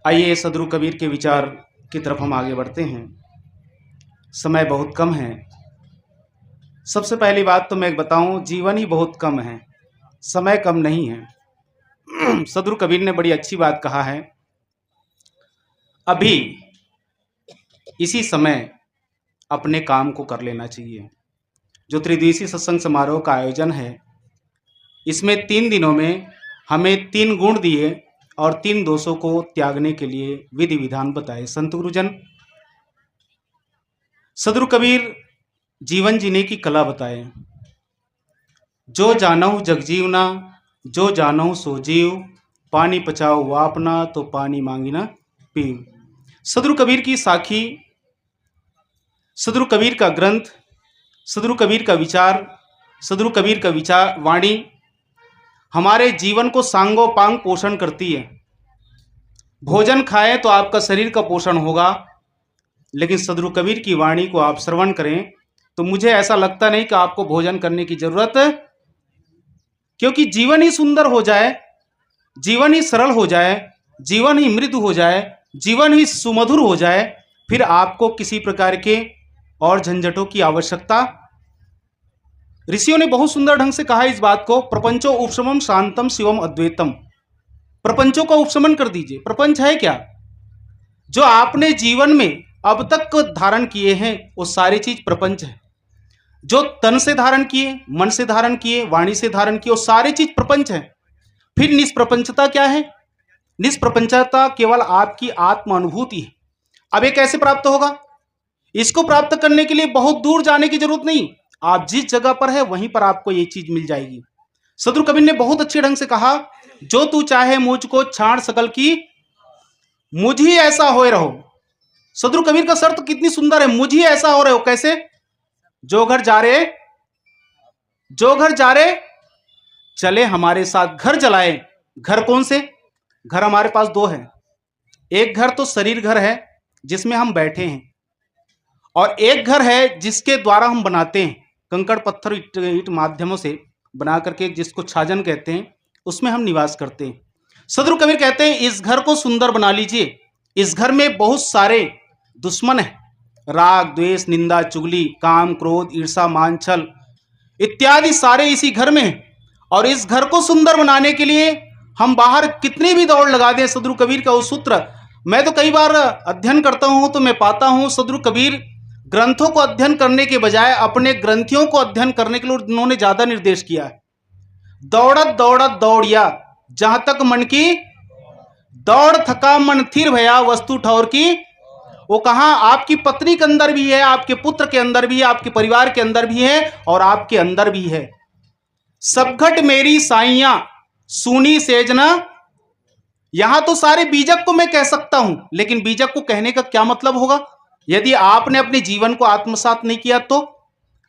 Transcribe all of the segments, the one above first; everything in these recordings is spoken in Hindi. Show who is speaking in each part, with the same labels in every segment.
Speaker 1: आइए सदगुरु कबीर के विचार की तरफ हम आगे बढ़ते हैं। समय बहुत कम है। सबसे पहली बात तो मैं बताऊं, जीवन ही बहुत कम है, समय कम नहीं है। सदगुरु कबीर ने बड़ी अच्छी बात कहा है, अभी इसी समय अपने काम को कर लेना चाहिए। जो त्रिदिवसीय सत्संग समारोह का आयोजन है, इसमें 3 दिनों में हमें 3 गुण दिए और 3 दोषों को त्यागने के लिए विधि विधान बताए संत गुरुजन। सदगुरु कबीर जीवन जीने की कला बताए। जो जानहु जग जीवना, जो जानहु सो जीव, पानी पचाओ वापना तो पानी मांगी ना पीव। सदगुरु कबीर की साखी, सदगुरु कबीर का ग्रंथ, सदगुरु कबीर का विचार, सदगुरु कबीर का विचार वाणी हमारे जीवन को सांगोपांग पोषण करती है। भोजन खाएं तो आपका शरीर का पोषण होगा, लेकिन सदगुरु कबीर की वाणी को आप श्रवण करें तो मुझे ऐसा लगता नहीं कि आपको भोजन करने की जरूरत है, क्योंकि जीवन ही सुंदर हो जाए, जीवन ही सरल हो जाए, जीवन ही मृदु हो जाए, जीवन ही सुमधुर हो जाए, फिर आपको किसी प्रकार के और झंझटों की आवश्यकता। ऋषियों ने बहुत सुंदर ढंग से कहा इस बात को, प्रपंचो उपशमम शांतम शिवम अद्वैतम। प्रपंचों का उपशमन कर दीजिए। प्रपंच है क्या? जो आपने जीवन में अब तक धारण किए हैं वो सारी चीज प्रपंच है। जो तन से धारण किए, मन से धारण किए, वाणी से धारण किए, वो सारी चीज प्रपंच है। फिर निष्प्रपंचता क्या है? निष्प्रपंचता केवल आपकी आत्म अनुभूति है। अब ये कैसे प्राप्त होगा? इसको प्राप्त करने के लिए बहुत दूर जाने की जरूरत नहीं, आप जिस जगह पर है वहीं पर आपको ये चीज मिल जाएगी। सदगुरु कबीर ने बहुत अच्छे ढंग से कहा, जो तू चाहे मुझको छाड़ सकल की, मुझ ही ऐसा होए रहो। सदगुरु कबीर का शर्त कितनी सुंदर है, मुझ ही ऐसा हो रहे हो। कैसे? जो घर जा रहे, जो घर जा रहे चले हमारे साथ, घर जलाए। घर कौन से? घर हमारे पास 2 है। एक घर तो शरीर घर है जिसमें हम बैठे हैं, और एक घर है जिसके द्वारा हम बनाते हैं, कंकड़ पत्थर ईंट माध्यमों से बना करके, जिसको छाजन कहते हैं, उसमें हम निवास करते हैं। सदगुरु कबीर कहते हैं इस घर को सुंदर बना लीजिए। इस घर में बहुत सारे दुश्मन है, राग द्वेष निंदा चुगली काम क्रोध ईर्षा मान छल इत्यादि सारे इसी घर में है। और इस घर को सुंदर बनाने के लिए हम बाहर कितनी भी दौड़ लगा दें, सदगुरु कबीर का वो सूत्र मैं तो कई बार अध्ययन करता हूं तो मैं पाता हूं, सदगुरु कबीर ग्रंथों को अध्ययन करने के बजाय अपने ग्रंथियों को अध्ययन करने के लिए उन्होंने ज्यादा निर्देश किया है। दौड़त दौड़त दौड़िया जहां तक मन की, दौड़ थका मन थिर भया वस्तु ठौर की। वो कहा आपकी पत्नी के अंदर भी है, आपके पुत्र के अंदर भी है, आपके परिवार के अंदर भी है, और आपके अंदर भी है। सबघट मेरी साइया सुनी सेजना। यहां तो सारे बीजक को मैं कह सकता हूं, लेकिन बीजक को कहने का क्या मतलब होगा यदि आपने अपने जीवन को आत्मसात नहीं किया तो?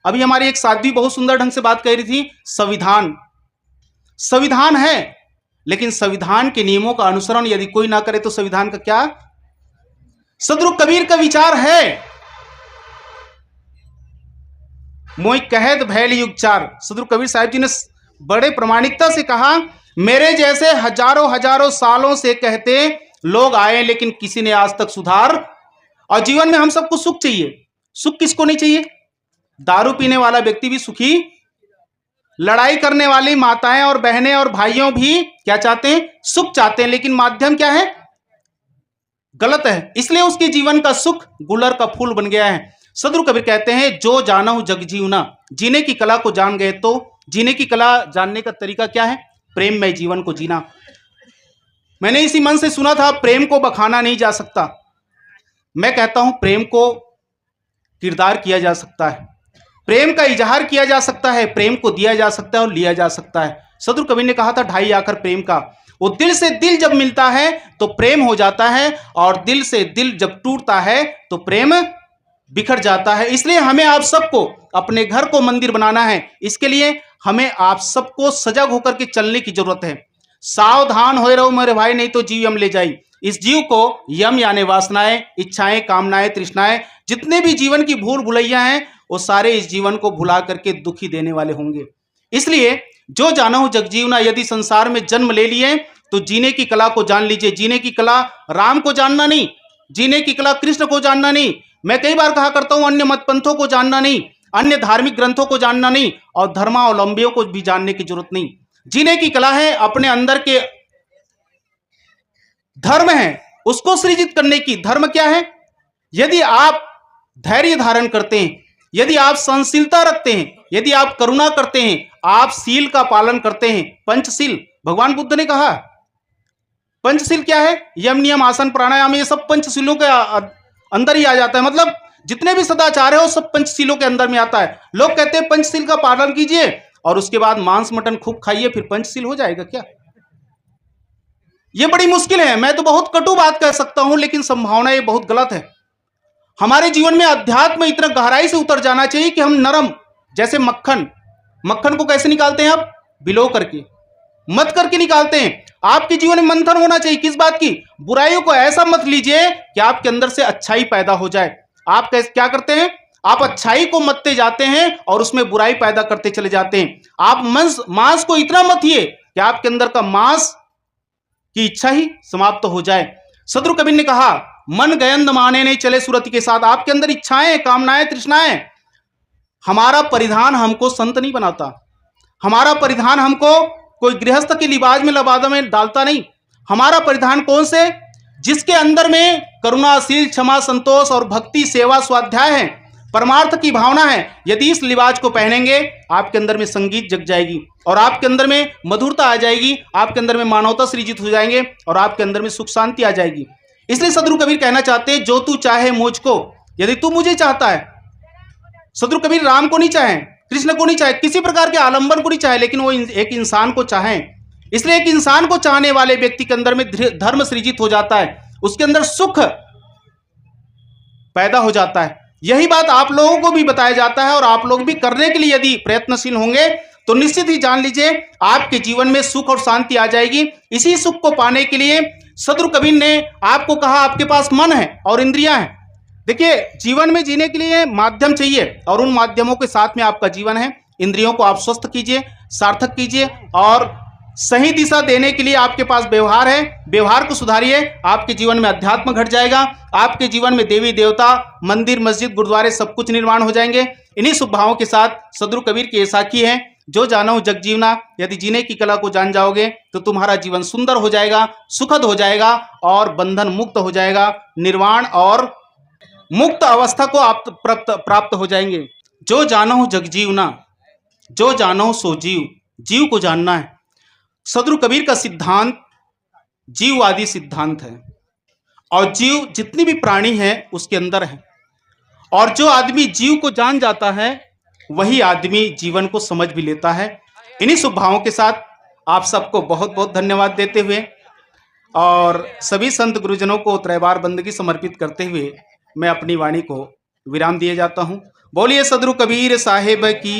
Speaker 1: अभी हमारी एक साध्वी बहुत सुंदर ढंग से बात कह रही थी, संविधान। संविधान है, लेकिन संविधान के नियमों का अनुसरण यदि कोई ना करे तो संविधान का क्या? सदगुरु कबीर का विचार है, मोई कहत भैल युग चार। सदगुरु कबीर साहिब जी ने बड़े प्रामाणिकता से कहा, मेरे जैसे हजारों हजारों सालों से कहते लोग आए, लेकिन किसी ने आज तक सुधार। और जीवन में हम सबको सुख चाहिए। सुख किसको नहीं चाहिए? दारू पीने वाला व्यक्ति भी सुखी, लड़ाई करने वाली माताएं और बहनें और भाइयों भी क्या चाहते हैं? सुख चाहते हैं, लेकिन माध्यम क्या है? गलत है। इसलिए उसके जीवन का सुख गुलर का फूल बन गया है। सदगुरु कबीर कहते हैं, जो जानहु जग जीवना, जीने की कला को जान गए तो जीने की कला जानने का तरीका क्या है? प्रेम में जीवन को जीना। मैंने इसी मन से सुना था, प्रेम को बखाना नहीं जा सकता। मैं कहता हूं प्रेम को किरदार किया जा सकता है, प्रेम का इजहार किया जा सकता है, प्रेम को दिया जा सकता है और लिया जा सकता है। सदगुरु कबीर ने कहा था 2.5 आखर प्रेम का। वो दिल से दिल जब मिलता है तो प्रेम हो जाता है, और दिल से दिल जब टूटता है तो प्रेम बिखर जाता है। इसलिए हमें आप सबको अपने घर को मंदिर बनाना है। इसके लिए हमें आप सबको सजग होकर के चलने की जरूरत है। सावधान हो रहो मेरे भाई, नहीं तो जीव यम ले जाई। इस जीव को यम यानी वासनाएं, इच्छाएं, कामनाएं, तृष्णाएं, जितने भी जीवन की भूल भुलैया हैं, वो सारे इस जीवन को भुला करके दुखी देने वाले होंगे। इसलिए जो जानहु जग जीवना, यदि संसार में जन्म ले लिए तो जीने की कला को जान लीजिए। जीने की कला राम को जानना नहीं, जीने की कला कृष्ण को जानना नहीं, मैं कई बार कहा करता हूं अन्य मत पंथों को जानना नहीं, अन्य धार्मिक ग्रंथों को जानना नहीं, और धर्मावलंबियों को भी जानने की जरूरत नहीं। जीने की कला है अपने अंदर के धर्म है उसको सृजित करने की। धर्म क्या है? यदि आप धैर्य धारण करते हैं, यदि आप सहनशीलता रखते हैं, यदि आप करुणा करते हैं, आप शील का पालन करते हैं, पंचशील भगवान बुद्ध ने कहा। पंचशील क्या है? यम नियम आसन प्राणायाम, ये सब पंचशीलों के अंदर ही आ जाता है। मतलब जितने भी सदाचार है वो सब पंचशीलों के अंदर में आता है। लोग कहते हैं पंचशील का पालन कीजिए और उसके बाद मांस मटन खूब खाइए, फिर पंचशील हो जाएगा क्या? ये बड़ी मुश्किल है। मैं तो बहुत कटु बात कह सकता हूं, लेकिन संभावना ये बहुत गलत है। हमारे जीवन में अध्यात्म इतना गहराई से उतर जाना चाहिए कि हम नरम, जैसे मक्खन, मक्खन को कैसे निकालते हैं आप? बिलो करके, मत करके निकालते हैं। आपके जीवन में मंथन होना चाहिए। किस बात की? बुराइयों को ऐसा मत लीजिए कि आपके अंदर से अच्छाई पैदा हो जाए। आप कैसे क्या करते हैं? आप अच्छाई को मतते जाते हैं और उसमें बुराई पैदा करते चले जाते हैं। आप मांस को इतना मतिए कि आपके अंदर का मांस की इच्छा ही समाप्त हो जाए। सदगुरु कबीर ने कहा, मन गयंद माने नहीं चले सुरति के साथ। आपके अंदर इच्छाएं, कामनाएं, तृष्णाएं। हमारा परिधान हमको संत नहीं बनाता, हमारा परिधान हमको कोई गृहस्थ के लिबाज में लबादा में डालता नहीं। हमारा परिधान कौन से? जिसके अंदर में करुणाशील, क्षमा, संतोष और भक्ति, सेवा, स्वाध्याय है, परमार्थ की भावना है। यदि इस लिबाज को पहनेंगे, आपके अंदर में संगीत जग जाएगी और आपके अंदर में मधुरता आ जाएगी, आपके अंदर में मानवता सृजित हो जाएंगे और आपके अंदर में सुख शांति आ जाएगी। इसलिए सदगुरु कबीर कहना चाहते हैं, जो तू चाहे मुझको, यदि तू मुझे चाहता है। सदगुरु कबीर राम को नहीं चाहे, कृष्ण को नहीं चाहे, किसी प्रकार के आलंबन को नहीं चाहे, लेकिन वो एक इंसान को चाहे। इसलिए एक इंसान को चाहने वाले व्यक्ति के अंदर में धर्म सृजित हो जाता है, उसके अंदर सुख पैदा हो जाता है। यही बात आप लोगों को भी बताया जाता है और आप लोग भी करने के लिए यदि प्रयत्नशील होंगे तो निश्चित ही जान लीजिए आपके जीवन में सुख और शांति आ जाएगी। इसी सुख को पाने के लिए सदगुरु कबीर ने आपको कहा, आपके पास मन है और इंद्रियां हैं। देखिए, जीवन में जीने के लिए माध्यम चाहिए और उन माध्यमों के साथ में आपका जीवन है। इंद्रियों को आप स्वस्थ कीजिए, सार्थक कीजिए और सही दिशा देने के लिए आपके पास व्यवहार है, व्यवहार को सुधारिए। आपके जीवन में अध्यात्म घट जाएगा, आपके जीवन में देवी देवता, मंदिर, मस्जिद, गुरुद्वारे सब कुछ निर्माण हो जाएंगे। इन्हीं शुभ भावों के साथ सदगुरु कबीर की साखी है, जो जानहु जग जीवना। यदि जीने की कला को जान जाओगे तो तुम्हारा जीवन सुंदर हो जाएगा, सुखद हो जाएगा और बंधन मुक्त हो जाएगा। निर्वाण और मुक्त अवस्था को आप प्राप्त हो जाएंगे। जो जानहु जग जीवना, जो जानहु सो जीव। जीव को जानना है। सदगुरु कबीर का सिद्धांत जीववादी सिद्धांत है और जीव जितनी भी प्राणी है उसके अंदर है। और जो आदमी जीव को जान जाता है वही आदमी जीवन को समझ भी लेता है। इन्हीं शुभ भावों के साथ आप सबको बहुत बहुत धन्यवाद देते हुए और सभी संत गुरुजनों को त्रैवार बंदगी समर्पित करते हुए मैं अपनी वाणी को विराम दिए जाता हूं। बोलिए सदगुरु कबीर साहेब की।